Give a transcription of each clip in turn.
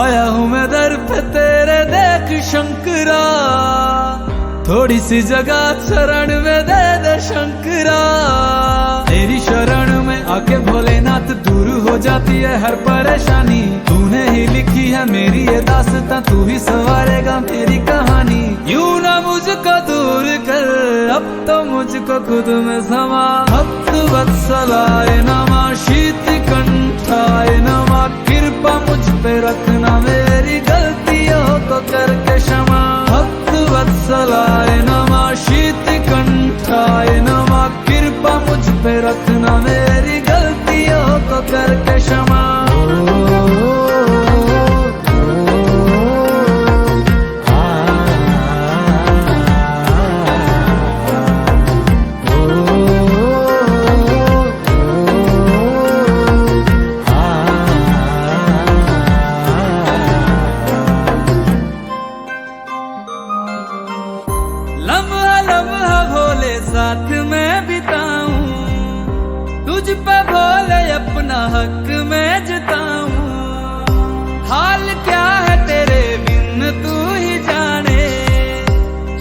आया हूँ मैं दर पे तेरे, देख शंकरा, थोड़ी सी जगह शरण में दे दे शंकरा। तेरी शरण में आके भोलेनाथ दूर हो जाती है हर परेशानी। तूने ही लिखी है मेरी ये दास्तां, तू ही संवारेगा मेरी कहानी। यूं ना मुझको दूर कर, अब तो मुझको खुद में समा। भक्त वत्सलाय नमः, शीत कंठाय नमः, कृपा मुझ पे रखना, मेरी गलतियों को करके क्षमा। भक्त वत्सलाय नमः, शीत कंठाय नमः, कृपा मुझ पे रखना, मेरी गलतियों को करके क्षमा। लम्हा लम्हा भोले साथ में बिताऊं, तुझ पे भोले अपना हक में जताऊं। हाल क्या है तेरे बिन तू ही जाने,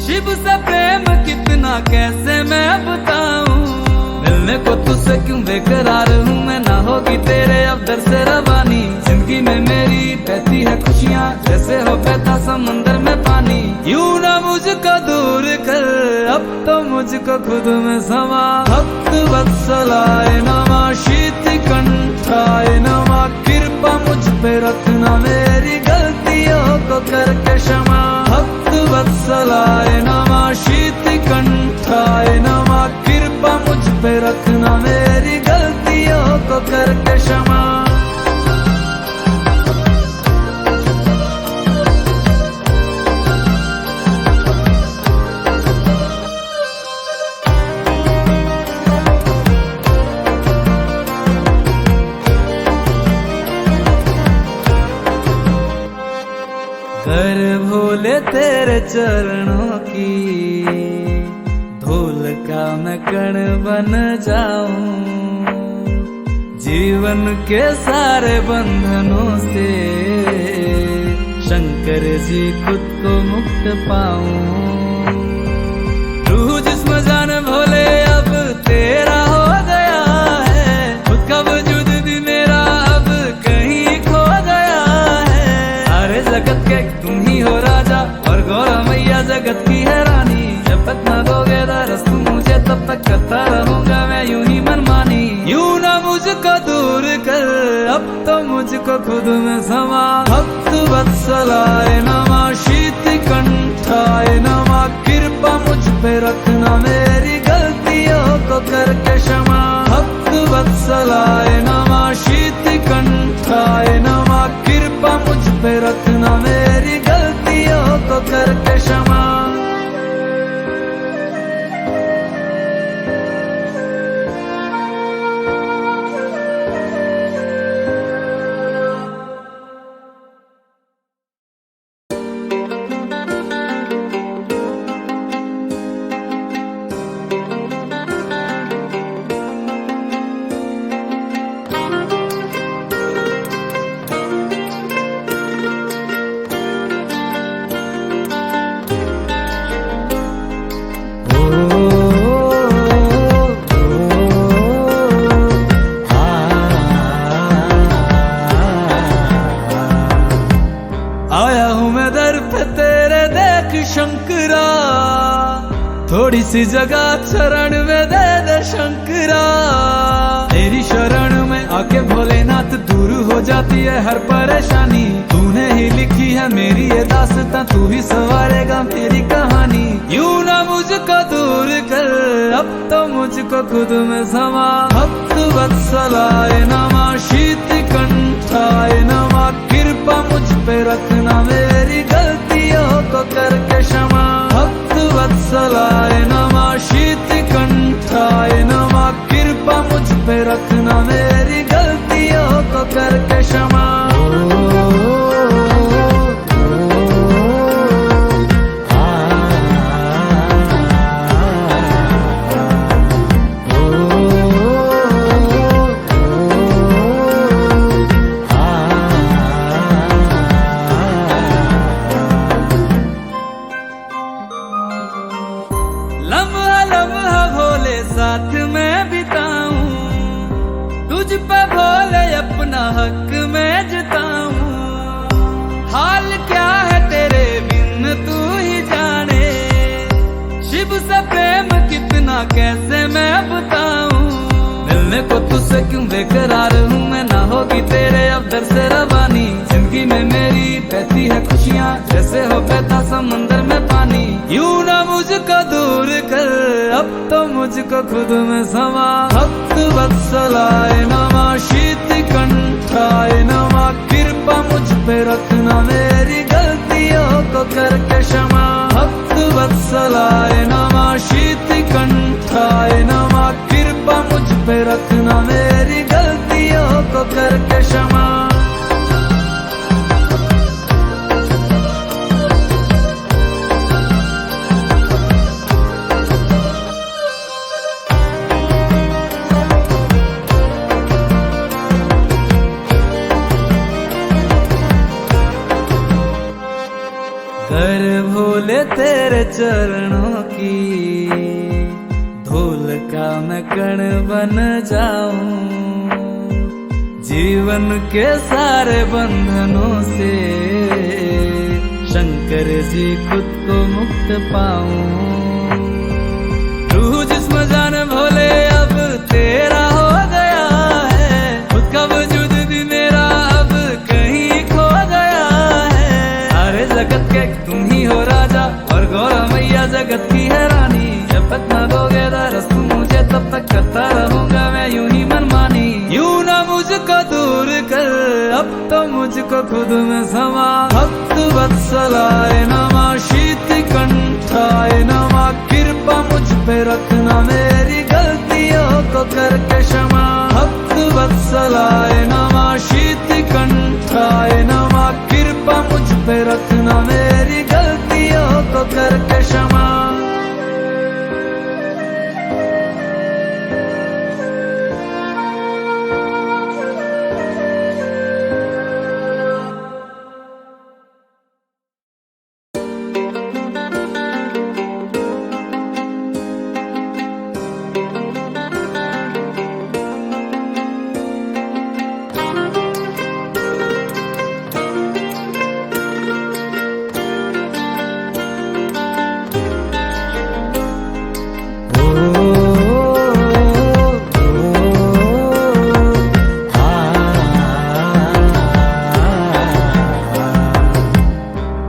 शिव से प्रेम कितना कैसे मैं बताऊं। मिलने को तुझसे क्यों बेकरार हूँ मैं, ना होगी तेरे अब दर से रवानी। जिंदगी में मेरी बहती है खुशियाँ, जैसे हो बहता समंदर में पानी। यूं ना मुझको दूर कर, अब तो मुझको खुद में समा। भक्त वत्सलाय नमः, शीत कंठाय नमः, कृपा मुझ पे रखना, मेरी गलतियों को करके क्षमा। भक्त वत्सलाय नमः, शीत कंठाय नमः, कृपा मुझ पे रखना, मेरी गलतियों को करके क्षमा। कर भोले तेरे चरणों की धूल का मैं कण बन जाऊं, जीवन के सारे बंधनों से शंकर जी खुद को मुक्त पाऊं। रूह जिस्म जान भोले अब तेरा हो गया है, खुद का वजूद भी मेरा अब कहीं खो गया है। सारे जगत के तुम ही हो राजा, और गौरा मैया जगत की है रानी। जब तक न दोगे दरस तुम मुझे, तब तक करता रहूंगा मैं यूं ही मनमानी। यूं ना मुझको दूर कर, अब तो मुझको खुद में समा। भक्त वत्सलाय नमः, शीत कंठाय नमः, कृपा मुझ पे रखना, मेरी गलतियों को करके क्षमा। भक्त वत्सलाय नमः, शीत कंठाय नमः, कृपा मुझ पे रखना, मेरी गलतियों को करके क्षमा। आया हूँ मैं दर पे तेरे, देख शंकरा, थोड़ी सी जगह शरण में दे दे शंकरा। तेरी शरण में आके भोलेनाथ दूर हो जाती है हर परेशानी। तूने ही लिखी है मेरी ये दास्तां, तू ही संवारेगा मेरी कहानी। यूं ना मुझको दूर कर, अब तो मुझको खुद में समा। भक्त वत्सलाय नमः, शीत कंठाय नमः, कृपा मुझ पे रखना, मेरी गलतियों को करके क्षमा। भक्त वत्सलाय नमः, शीत कंठाय नमः, कृपा मुझ पे रखना, मेरी गलतियों को करके क्षमा। कैसे मैं बताऊं। मिलने को तुझसे क्यों बेकरार हूँ मैं, ना होगी तेरे अब दर से रवानी। जिंदगी में मेरी बहती है खुशियाँ, जैसे हो बहता समंदर में पानी। यूं ना मुझको दूर कर, अब तो मुझको खुद में समा। भक्त वत्सलाय नमः, शीत कंठाय नमः, कृपा मुझ पे रखना, मेरी गलतियों को करके क्षमा। भक्त वत्सलाय नमः, शीत कंठाय नमः, कृपा मुझ पे रखना, मेरी गलतियों को करके क्षमा। कर भोले तेरे चरणों की धूल का मैं कण बन जाऊं। जीवन के सारे बंधनों से शंकर जी खुद को मुक्त पाऊं। रूह जिस्म जान भोले अब तेरा हो गया है, खुद का वजूद भी मेरा अब कहीं खो गया है। सारे जगत के तुम ही हो राजा और गौरा मैया जगत की है रानी। जब तक न दोगे दरस तुम मुझे तब तक करता रहूंगा मैं यूं ही मनमानी। यूं ना मुझको दूर कर, अब तो मुझको खुद में समा। भक्त वत्सलाय नमः, शीत कंठाय नमः, कृपा मुझ पे रखना, मेरी गलतियों को करके क्षमा। भक्त वत्सलाय नमः, शीत कंठाय नमः, कृपा मुझ पे रखना, मेरी गलतियों को करके क्षमा।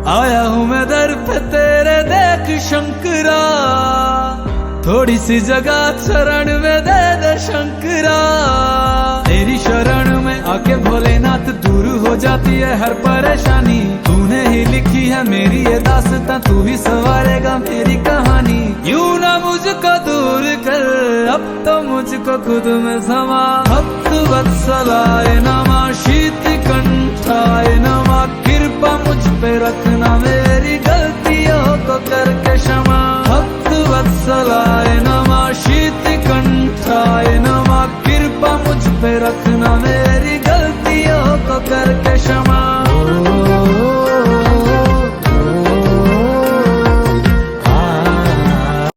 आया हूँ मैं दर पे तेरे देख शंकरा, थोड़ी सी जगह शरण में दे दे शंकरा। तेरी शरण में आके भोलेनाथ दूर हो जाती है हर परेशानी। तूने ही लिखी है मेरी ये दास्तां, तू ही संवारेगा मेरी कहानी। यूं ना मुझको दूर कर, अब तो मुझको खुद में समा। भक्त वत्सलाय नमः, शीत कंठाय नमः, कृपा मुझ पे रखना, मेरी गलतियों को करके क्षमा। भक्त वत्सलाय नमः, शीत कंठाय नमः, कृपा मुझ पे रखना, मेरी